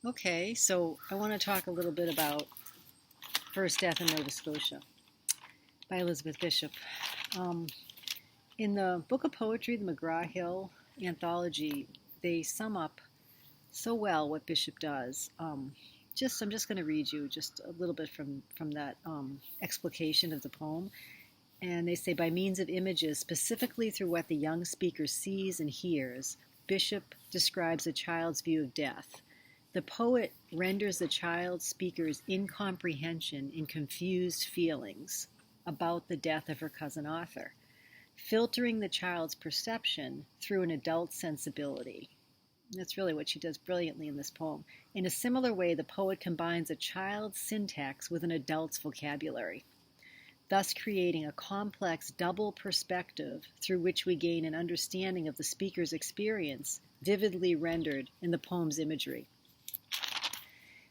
Okay, so I want to talk a little bit about First Death in Nova Scotia by Elizabeth Bishop. Um, in the book of poetry, the McGraw-Hill anthology, they sum up so well what Bishop does. I'm just going to read you just a little bit from that explication of the poem. And they say, by means of images, specifically through what the young speaker sees and hears, Bishop describes a child's view of death. The poet renders the child speaker's incomprehension and confused feelings about the death of her cousin Arthur, filtering the child's perception through an adult sensibility. That's really what she does brilliantly in this poem. In a similar way, the poet combines a child's syntax with an adult's vocabulary, thus creating a complex double perspective through which we gain an understanding of the speaker's experience, vividly rendered in the poem's imagery.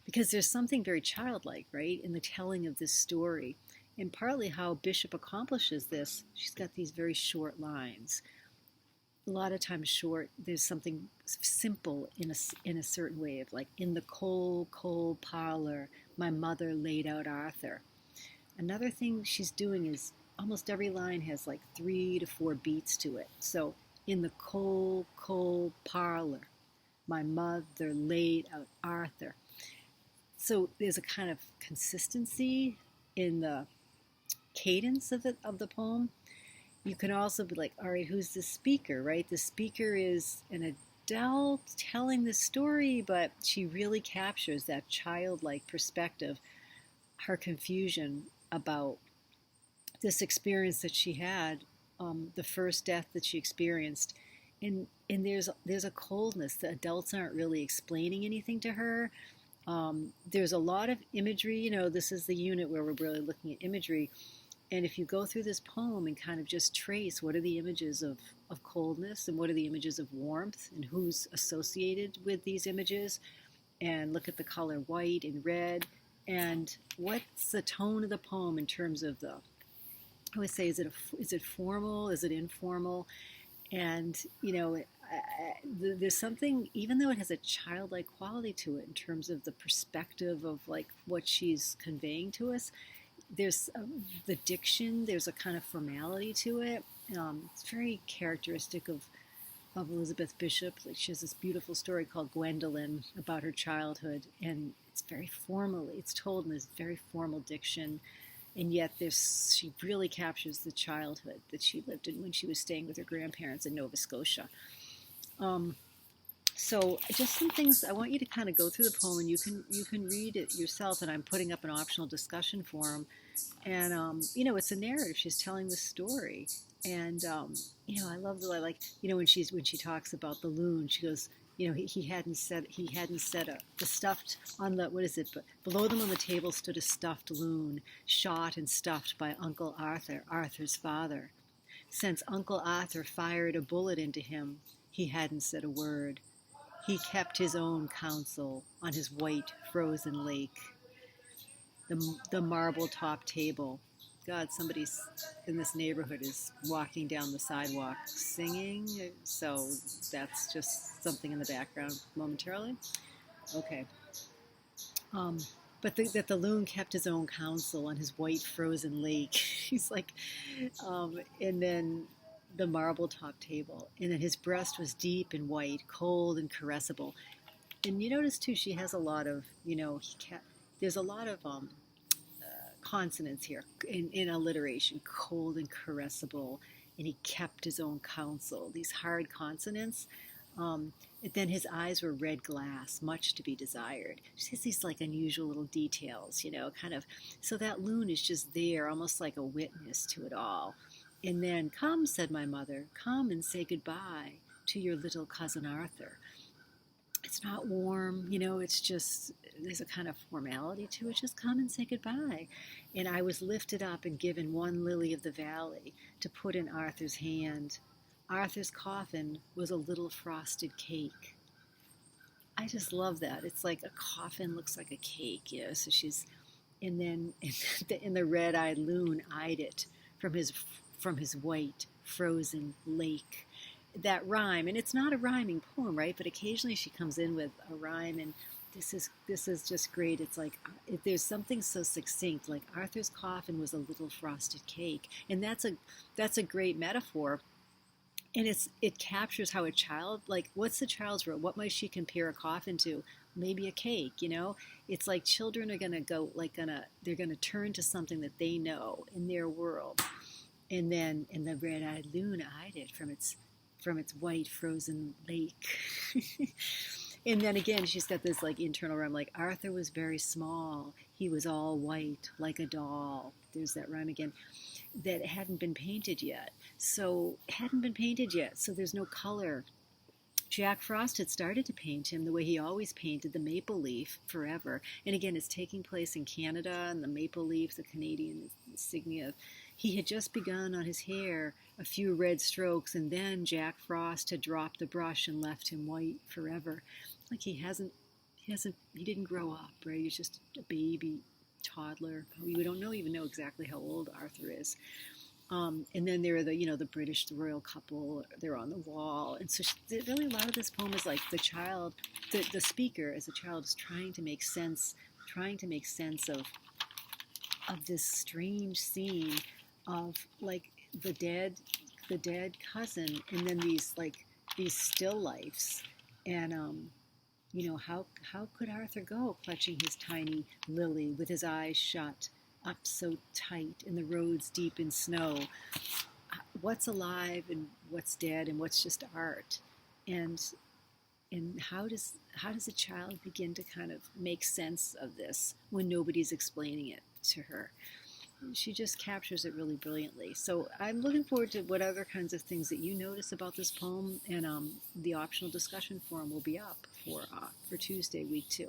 Because there's something very childlike, right, in the telling of this story. And partly how Bishop accomplishes this, she's got these very short lines. A lot of times short, there's something simple in a certain way of like, in the cold, cold parlor, my mother laid out Arthur. Another thing she's doing is almost every line has like 3 to 4 beats to it. So, in the cold, cold parlor, my mother laid out Arthur. So there's a kind of consistency in the cadence of the poem. You can also be like, all right, who's the speaker, right? The speaker is an adult telling the story, but she really captures that childlike perspective, her confusion about this experience that she had, the first death that she experienced. And there's a coldness. The adults aren't really explaining anything to her. There's a lot of imagery. This is the unit where we're really looking at imagery. And if you go through this poem and kind of just trace what are the images of coldness and what are the images of warmth and who's associated with these images, and look at the color white and red, and what's the tone of the poem in terms of I always say, is it formal? Is it informal? And, there's something, even though it has a childlike quality to it in terms of the perspective of like what she's conveying to us, there's the diction, there's a kind of formality to it. It's very characteristic of Elizabeth Bishop. Like, she has this beautiful story called Gwendolyn about her childhood, and it's told in this very formal diction. And yet she really captures the childhood that she lived in when she was staying with her grandparents in Nova Scotia. So just some things I want you to kind of go through the poem, and you can read it yourself. And I'm putting up an optional discussion forum. And it's a narrative. She's telling the story, and I love when she talks about the loon. She goes, he hadn't said the stuffed on the what is it? But below them on the table stood a stuffed loon, shot and stuffed by Uncle Arthur, Arthur's father. Since Uncle Arthur fired a bullet into him, he hadn't said a word. He kept his own counsel on his white frozen lake. The marble top table. God, somebody in this neighborhood is walking down the sidewalk singing, so that's just something in the background momentarily. Okay. Um, but that the loon kept his own counsel on his white frozen lake. He's like, and then the marble top table, and then his breast was deep and white, cold and caressable. And you notice too, she has a lot of, there's a lot of consonants here in alliteration, cold and caressable, and he kept his own counsel. These hard consonants. Then his eyes were red glass, much to be desired. She has these like unusual little details, kind of. So that loon is just there, almost like a witness to it all. And then, come, said my mother, come and say goodbye to your little cousin Arthur. It's not warm, it's just, there's a kind of formality to it. Just come and say goodbye. And I was lifted up and given one lily of the valley to put in Arthur's hand. Arthur's coffin was a little frosted cake. I just love that. It's like a coffin looks like a cake, so and then in the red-eyed loon eyed it from his white frozen lake. that rhyme, and it's not a rhyming poem, right? But occasionally she comes in with a rhyme, and this is just great. It's like there's something so succinct, like Arthur's coffin was a little frosted cake, and that's a great metaphor. And it captures how a child, like, what's the child's role? What might she compare a coffin to? Maybe a cake, you know. It's like children are gonna go, like, they're gonna turn to something that they know in their world, and then the red-eyed loon eyed it from its white frozen lake. And then again, she's got this like internal rhyme, like Arthur was very small, he was all white like a doll. There's that rhyme again, that hadn't been painted yet. So there's no color. Jack Frost had started to paint him the way he always painted, the maple leaf, forever. And again, it's taking place in Canada, and the maple leaf, the Canadian insignia. He had just begun on his hair a few red strokes, and then Jack Frost had dropped the brush and left him white forever. Like he didn't grow up, right? He's just a baby toddler. We don't even know exactly how old Arthur is. And then there are the British, the royal couple. They're on the wall, and so really a lot of this poem is like the child, the speaker as a child is trying to make sense of this strange scene of like the dead cousin, and then these still lifes, and how could Arthur go clutching his tiny lily with his eyes shut up so tight and the roads deep in snow? What's alive and what's dead and what's just art? And how does a child begin to kind of make sense of this when nobody's explaining it to her? She just captures it really brilliantly. So I'm looking forward to what other kinds of things that you notice about this poem, and the optional discussion forum will be up for Tuesday, week 2.